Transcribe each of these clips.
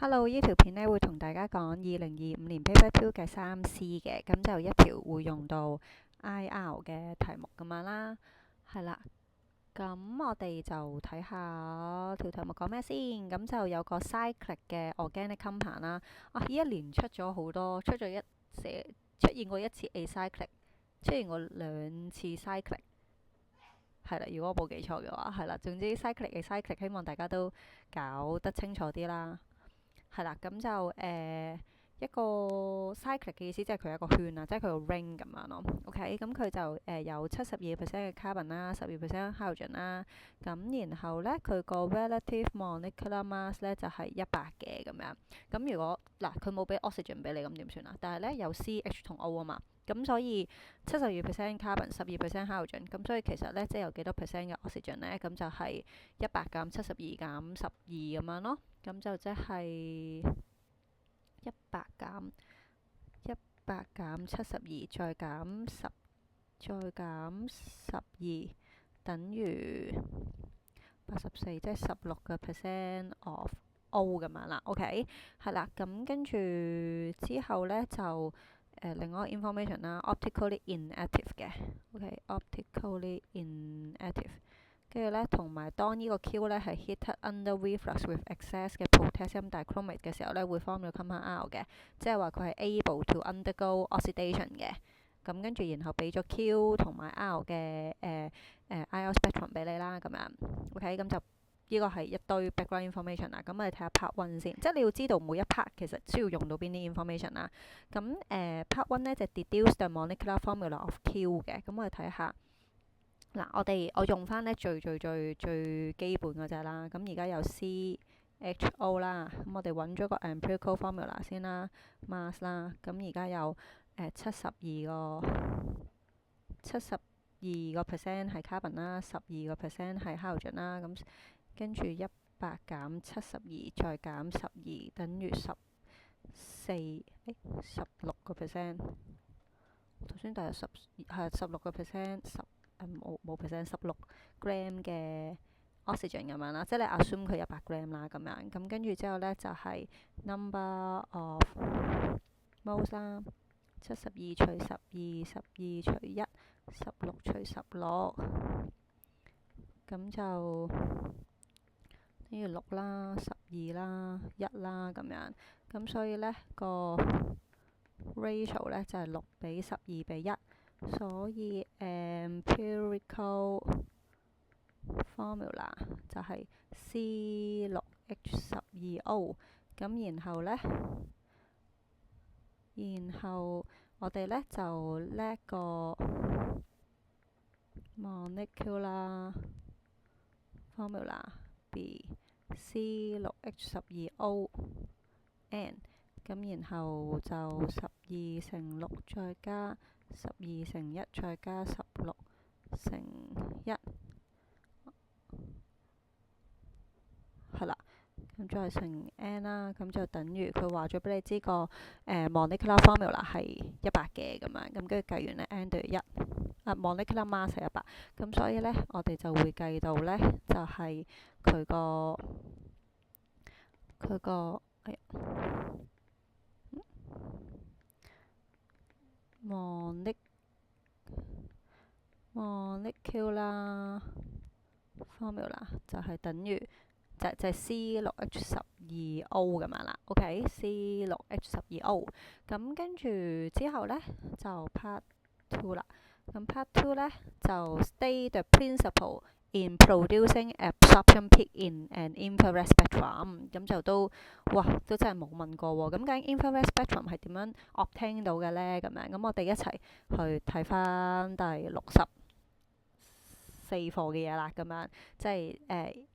Hello，呢條片咧會同大家講2025年 Paper Two 嘅3C 嘅，咁就一條會用到 IR 嘅題目咁樣啦，係啦。咁我哋就睇下條題目講咩先。咁就有個 cyclic 嘅 organic compound 啦。呢一年出咗好多，出現過一次 acyclic，出現過兩次 cyclic，係啦。如果我冇記錯嘅話，係啦。總之 cyclic acyclic，希望大家都搞得清楚啲啦。係啦，咁就一個 cyclic 嘅意思，即係佢係一個圈啊，即係佢個 ring 咁樣咯。OK，咁佢就有72%嘅 carbon 啦，12% hydrogen 啦。咁然後咧，佢個 relative molecular mass 咧就係100嘅咁樣。咁如果嗱佢冇俾 oxygen 俾你，咁點算啊？但係咧有 CH 同 O 啊嘛。咁所以72% carbon，12% hydrogen，咁所以其實咧即係有幾多 percent 嘅 oxygen 咧？咁就係100減72減12咁樣咯。咁就即係100減72再減12等於84，即係16% of O 咁樣啦。OK，係啦。咁跟住之後咧就另外一個 information 啦，optically inactive 嘅。OK，optically inactive。跟住咧，同埋當呢個 Q 咧係 heated under reflux with excess 嘅 potassium dichromate 嘅時候咧，會 form 到 compound R 嘅，即係話佢係 able to undergo oxidation 嘅。咁跟住然後俾咗 Q 同埋 R 嘅IR spectrum 俾你啦，咁樣 OK，咁就呢個係一堆 background information 啦。咁我哋睇下 part one 先，即係你要知道每一 part 其實需要用到邊啲 information 啦。咁part one 咧就 deduce the molecular formula of Q 嘅。咁我哋睇下。嗱，我用翻咧最基本嗰隻啦。咁而家有 CHO 啦，咁我哋揾咗個 empirical formula 先啦，mass 啦。咁而家有72% 係 carbon 啦，12% 係 hydrogen 啦。咁跟住100減72再減12等於16%。頭先大約16%，冇 percent 16g 嘅 oxygen 咁樣啦，即係你 assume 佢100g啦咁樣。咁跟住之後咧就係 number of moles 啦，72除12，12除1，16除16，咁就等於6啦、12啦、1啦咁樣。咁所以咧個 ratio 咧就係6比12比1。所以 empirical formula 就係 C6H12O。咁然後我哋咧就叻個 molecular formula B C6H12O N。咁然後就12乘6再加12乘1再加16乘1，係啦。咁再乘 n 啦，咁就等於佢話咗俾你知個molecular formula 係100嘅咁樣。咁跟住計完咧 n 等於1，molecular mass 係100。咁所以咧我哋就會計到咧就係佢個molecular formula 就係等於就係 C6H12O 咁樣啦。OK，C6H12O。咁跟住之後咧就 part two 啦。咁 part two 咧就 state the principle in producing absorption peak in an infrared spectrum。咁就都真係冇問過喎。咁究竟 infrared spectrum 係點樣 obtain 到嘅咧？咁樣咁我哋一齊去睇翻第64課嘅嘢啦，咁樣即係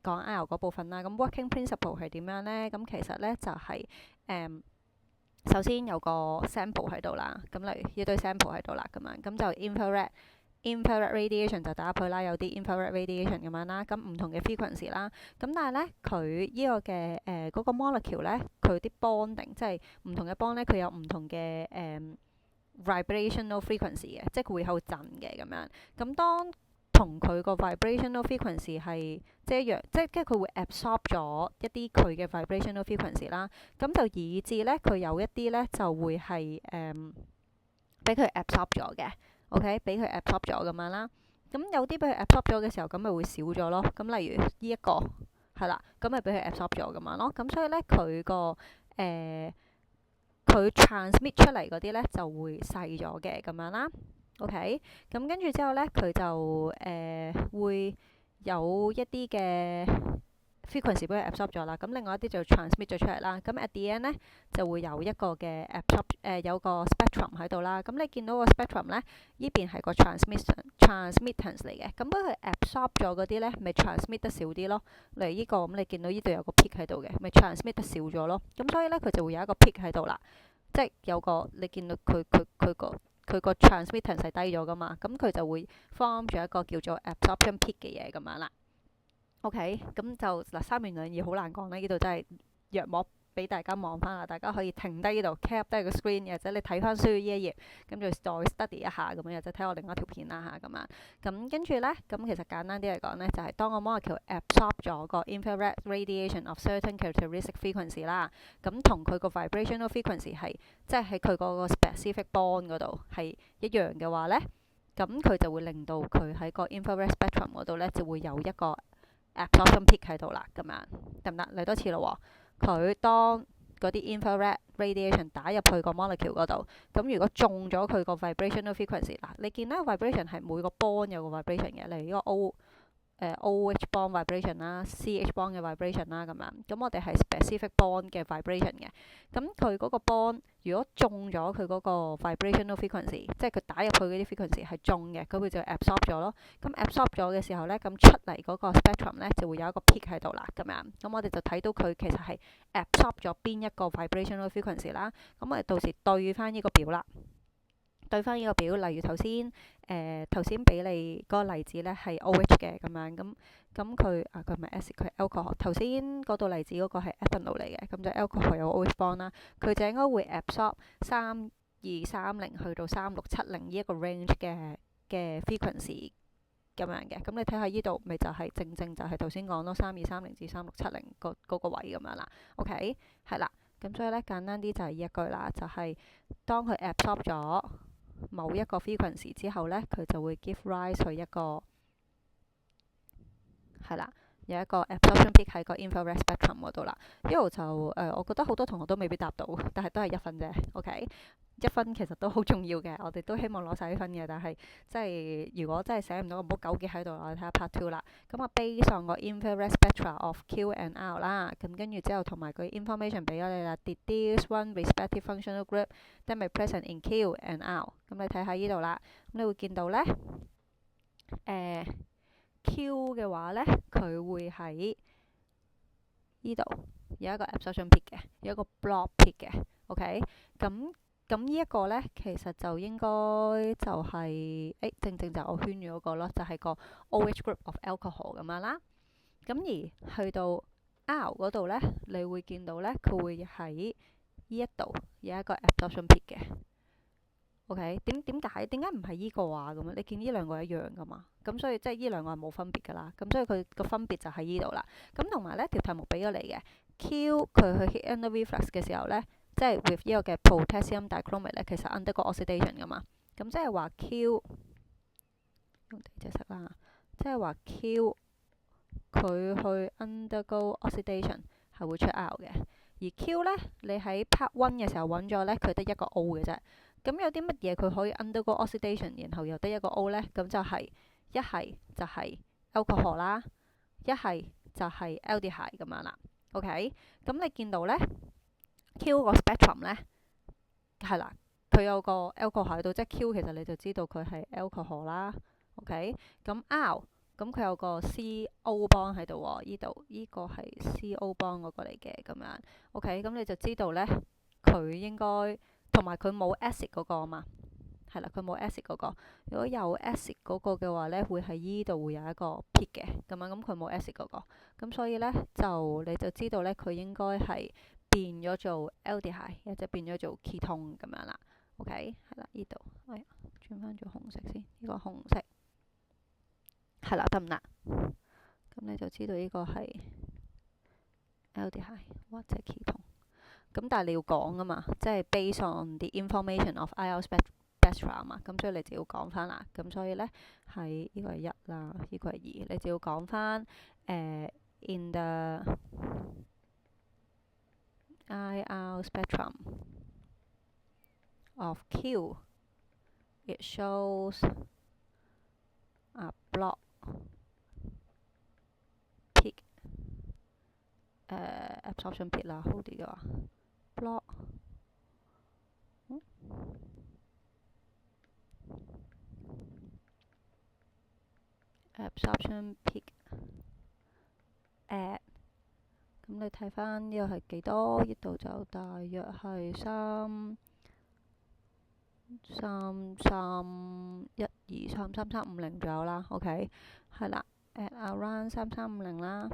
講 R 嗰部分啦。咁 working principle 係點樣咧？咁其實咧就係首先有個 sample 喺度啦，咁例如一堆 sample 喺度啦，咁樣咁就 infrared radiation 就打入去啦，有啲 infrared radiation 咁樣啦，咁唔同嘅 frequency 啦，咁但係咧佢呢個嘅嗰個 molecule 咧，佢啲 bonding 即係唔同嘅 bond 咧，佢有唔同嘅vibrational frequency 嘅，即係佢會喺度震嘅咁樣。咁當同佢個 vibrational frequency 係即係一樣，即係佢會 absorb 咗一啲佢嘅 vibrational frequency 啦。咁就以致咧，佢有一啲咧就會係俾佢 absorb 咗嘅，OK，俾佢 absorb 咗咁樣啦。咁有啲俾佢 absorb 咗嘅時候，咁咪會少咗咯。咁例如呢一個係啦，咁咪俾佢 absorb 咗咁樣咯。咁所以咧，佢 transmit 出嚟嗰啲咧就會細咗嘅咁樣啦。OK，咁跟住之後咧，佢就會有一啲嘅 frequency 俾佢 absorb 咗啦。咁另外一啲就 transmit 咗出嚟啦。咁 at the end 咧就會有一個嘅 absorb 有個 spectrum 喺度啦。咁你見到個 spectrum 咧，呢邊係個 transmittance 嚟嘅。咁俾佢 absorb 咗嗰啲咧，咪 transmit 得少啲咯。例如呢個咁，你見到呢度有個 peak 喺度嘅，咪 transmit 得少咗咯。咁所以咧，佢就會有一個 peak 喺度啦。即係有個你見到佢個 transmittance 係低咗噶嘛，咁佢就會 form 咗一個叫做 absorption peak 嘅嘢咁樣啦。OK，咁就嗱三言兩語好難講啦，呢度真係約莫俾大家望翻啦，大家可以停低呢度 cap 低個 screen，或者你睇翻書呢一頁，咁就再 study 一下咁樣，或者睇我另一條片啦嚇咁樣。咁跟住咧，咁其實簡單啲嚟講咧，就係當個 molecule absorb 咗個 infrared radiation of certain characteristic frequency 啦，咁同佢個 vibrational frequency 係即係喺佢嗰個 specific bond 嗰度係一樣嘅話咧，咁佢就會令到佢喺個 infrared spectrum 嗰度咧就會有一個 absorption peak 喺度啦，咁樣得唔得？嚟多次咯喎，佢當嗰啲 infrared radiation 打入去個 molecule 嗰度，咁如果中咗佢個 vibrational frequency 嗱，你見咧 vibration 係每個 bond 有個 vibration 嘅，例如呢個 OH bond vibration 啦，CH bond 嘅 vibration 啦咁樣，咁我哋係 specific bond 嘅 vibration 嘅，咁佢嗰個 bond 如果中咗佢嗰個 vibrational frequency，即係佢打入去嗰啲 frequency 係中嘅，咁佢就 absorb 咗咯。咁 absorb 咗嘅時候咧，咁出嚟嗰個 spectrum 咧就會有一個 peak 喺度啦，咁樣，咁我哋就睇到佢其實係 absorb 咗邊一個 vibrational frequency 啦。咁我哋到時對翻呢個表啦。對翻呢個表，例如頭先俾你嗰個例子咧係 OH 嘅咁樣，咁佢唔係 acid，佢係 alcohol。頭先嗰度例子嗰個係 ethanol 嚟嘅，咁就 alcohol 有 OH bond 啦，佢就應該會 absorb 3230去到3670呢一個 range 嘅 frequency 咁樣嘅。咁你睇下呢度咪就係正就係頭先講咯，3230至3670嗰個位咁樣啦。OK，係啦，咁所以咧簡單啲就係呢一句啦，就係當佢 absorb 咗某一個 frequency 之後咧，佢就會 give rise 去一個係啦，有一個 absorption peak 喺個 infrared spectrum 嗰度啦。呢度就我覺得好多同學都未必答到，但係都係1分啫。OK， 1分其實都好重要嘅，我哋都希望攞晒啲分嘅，但係即係如果真係寫唔到，唔好糾結喺度，我哋睇下 part 2啦。咁啊，based on 個 infrared spectra of Q and R 啦，咁跟住之後同埋佢 information 俾咗你啦，deduce one respective functional group that may present in Q and R。咁你睇下呢度啦，咁你會見到咧，Q 嘅話咧，佢會喺呢度有一個 absorption peak 嘅，有一個 block peak 嘅。OK，咁呢一個咧，其實就應該就係正就我圈咗嗰個咯，就係個 OH group of alcohol 咁樣啦。咁而去到 R 嗰度咧，你會見到咧，佢會喺呢一度有一個 absorption peak 嘅。OK，點解唔係依個啊？咁樣你見呢兩個一樣噶嘛？咁所以即係呢兩個係冇分別噶啦。咁所以佢個分別就喺呢度啦。咁同埋咧條題目俾咗你嘅 Q 佢去 hit under reflux 嘅時候咧，即係 with 呢個嘅 potassium dichromate 咧，其實 undergo oxidation 噶嘛。咁即係話 Q 用地隻色啦，即係話 Q 佢去 undergo oxidation 係會出 R 嘅。而 Q 咧，你喺 part 1嘅時候揾咗咧，佢得一個 O 嘅啫。咁有啲乜嘢佢可以 undergo oxidation，然後又得一個 O 咧？咁就係一係就係 alcohol 啦，一係就係 aldehyde 咁樣啦。OK，咁你見到咧 Q 個 spectrum 咧係啦，佢有個 alcohol 喺度，即係 Q 其實你就知道佢係 alcohol 啦。OK，咁 R 咁佢有個 CO bond 喺度喎，呢個係 CO bond 嗰個嚟嘅咁樣。OK，咁你就知道咧佢應該。同埋佢冇 acid 嗰個啊嘛，係啦，佢冇 acid 嗰個。如果有 acid 嗰個嘅話咧，會喺依度會有一個 peak 嘅咁樣。咁佢冇 acid 嗰個，咁所以咧你就知道咧，佢應該係變咗做 aldehyde，或者變咗做 ketone 咁樣啦。OK，係啦，呢度，轉翻做紅色先，呢個紅色。係啦，得唔得？咁你就知道呢個係 aldehyde 或者 ketone。咁但係你要講啊嘛，即係 based on the information of IR spectra 啊嘛，咁所以你就要講翻啦。咁所以呢，係呢個係一啦，呢個係二，你就要講翻in the IR spectrum of Q it shows a block peak absorption peak 啦，好啲嘅話 block absorption peak at 咁你睇翻呢個係幾多？呢度就大約係3、1、2、3、3350左右啦。OK，係啦 ，at around 3350啦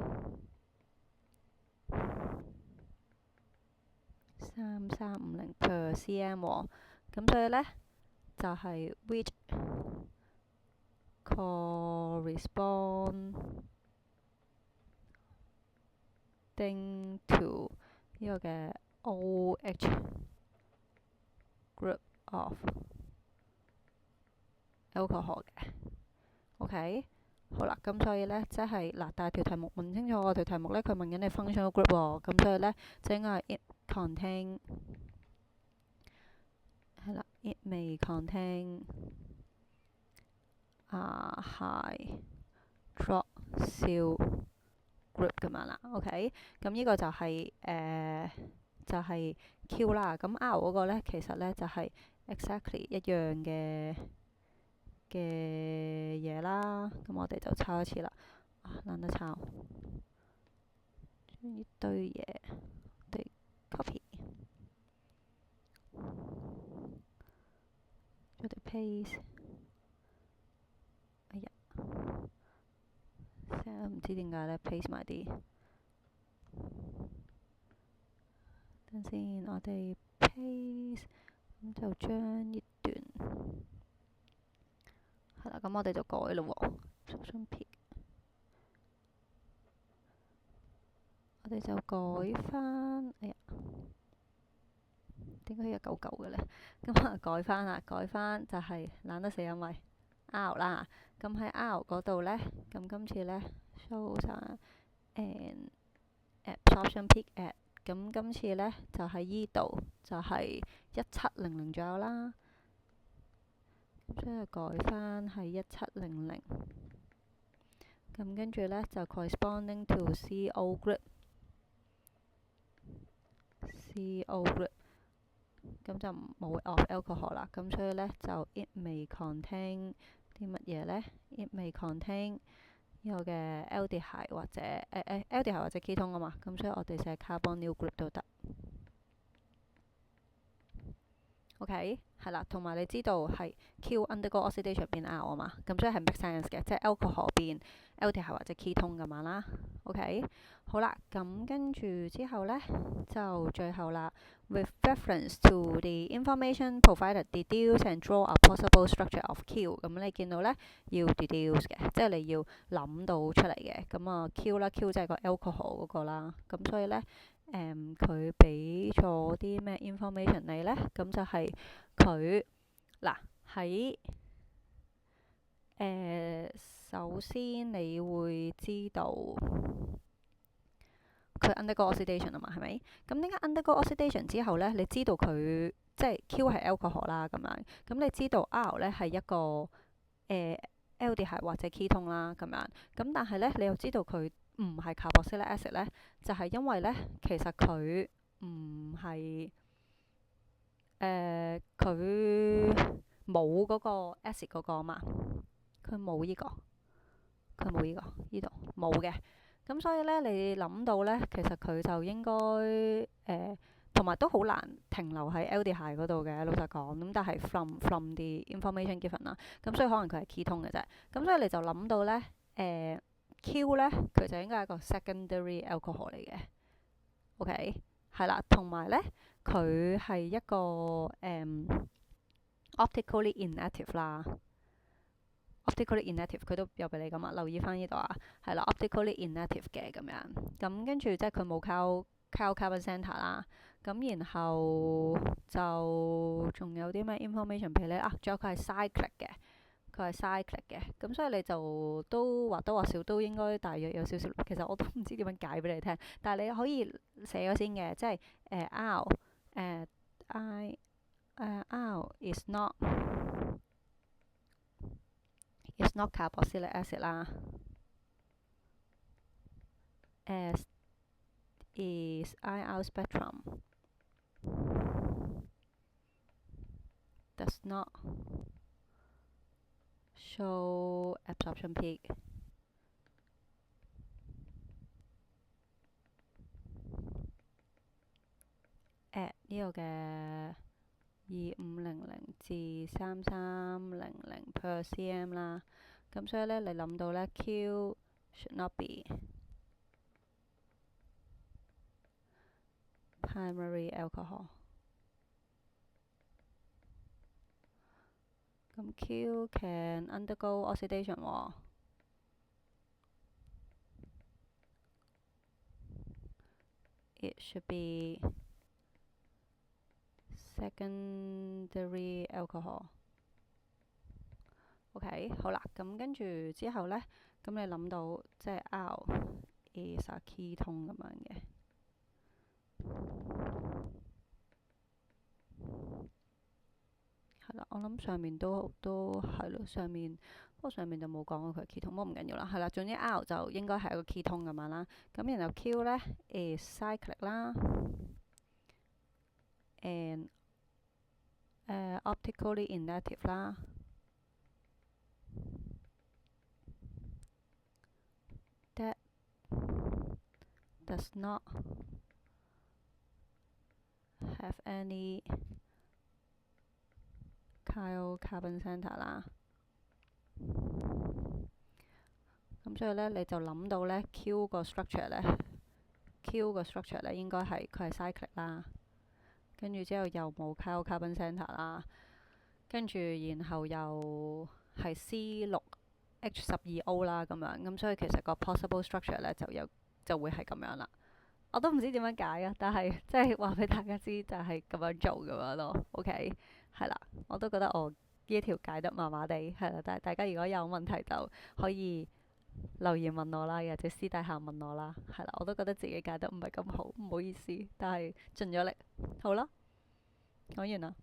，3350 per cm 喎。咁所以呢，就係 which corresponding to 呢個嘅 OH group of alcohol 嘅。OK，好啦，咁所以呢，即係嗱，但係條題目問清楚喎，條題目呢，佢問緊你 functional group 喎，咁所以呢，就應該係 it contain 係啦 ，it may contain hydroxyl group 咁樣啦。OK，咁呢個就係就係 Q 啦。咁 R 嗰個呢，其實呢，就係 exactly 一樣嘅嘢啦。咁我哋就抄一次啦。懶得抄，將呢堆嘢我哋 copy，我哋 paste。哎呀，成日唔知點解呢 paste 埋啲。等先，我哋 paste，咁就將呢段係啦，咁我哋就改咯喎。absorption peak， 我哋就改翻。哎呀，點解有舊舊嘅呢？咁啊，改翻啦，改翻就係懶得寫，因為 R 啦。咁喺 R 嗰度呢，咁今次呢 show 晒 and absorption peak at， 咁今次呢，就喺依度就係1700左右啦。所以改翻係1700。咁跟住呢，就 corresponding to CO group，CO group， 咁就冇 of alcohol 啦。咁所以呢，就 it may contain 啲乜嘢呢？ it may contain 呢個嘅 aldehyde 或者aldehyde 或者 ketone 啊嘛。咁所以我哋寫 carbonyl group 都得。OK， 係啦，同埋你知道係 Q undergo oxidation 變 R 啊嘛，咁所以係 make sense 嘅，即係 alcohol 變 aldehyde 或者 ketone 咁樣啦。OK， 好啦，咁跟住之後呢，就最後啦。With reference to the information provided, deduce and draw a possible structure of Q。咁你見到呢，要 deduce 嘅，即係你要諗到出嚟嘅。咁啊 Q 啦 ，Q 即係個 alcohol 嗰個啦。咁所以呢，佢俾咗啲咩 information 你呢？咁就係佢嗱喺首先你會知道佢 undergo oxidation 啊嘛，係咪？咁點解 undergo oxidation 之後呢？你知道佢即係 Q 係 alcohol 啦，咁樣。咁你知道 R 呢係一個aldehyde 或者 ketone 啦，咁樣。咁但係呢，你又知道佢唔係 carboxylic acid 呢，就係因為呢，其實佢唔係佢冇嗰個 acid 嗰個啊嘛，佢冇呢個，佢冇呢個，呢度冇嘅。咁所以呢，你諗到呢，其實佢就應該同埋都好難停留喺 aldehyde 嗰度嘅，老實講。咁但係 from the information given 啦，咁所以可能佢係 ketone 嘅啫。咁所以你就諗到呢，Q 呢，佢就應該係一個 secondary alcohol 嚟嘅。OK， 係啦，同埋呢，佢係一個optically inactive 啦。optically inactive，佢都有俾你噶嘛，留意翻呢度啊，係啦，optically inactive 嘅咁樣，咁跟住即係佢冇靠 carbon center 啦，咁然後就仲有啲咩 information 俾你啊？仲有佢係 cyclic 嘅，佢係 cyclic 嘅，咁所以你就都或多或少都應該大約有少少，其實我都唔知點樣解俾你聽，但係你可以寫咗先嘅，即係R I R is not carboxylic acid 啦，S is IR spectrum does not show absorption peak。at 呢個嘅2500至3300 per cm 啦，咁所以咧你諗到咧 Q should not be primary alcohol。咁 Q can undergo oxidation 喎，it should be secondary alcohol。OK，好啦，咁跟住之後呢，咁你諗到即係 R is a ketone咁樣嘅，係啦，我諗上面都係咯，不過上面就冇講過佢係 ketone，不過唔緊要啦，係啦，總之 R 就應該係一個 ketone咁樣啦，咁然後 Q 呢 is cyclic 啦，and optically inactive 啦。That does not have any carbon center 啦。咁所以咧，你就諗到咧 Q 個 structure 咧應該係佢係 cyclic 啦，跟住之後又冇 carbon center 啦，跟住然後又係 C6H12O 啦咁樣，咁所以其實個 possible structure 咧就會係咁樣啦。我都唔知點樣解啊，但係即係話俾大家知就係咁樣做咁樣咯。OK，係啦，我都覺得我呢條解得麻麻地，係啦，但係大家如果有問題就可以留言問我啦，或者私底下問我啦，係啦，我都覺得自己解得唔係咁好，唔好意思，但係盡咗力，好啦，講完啦。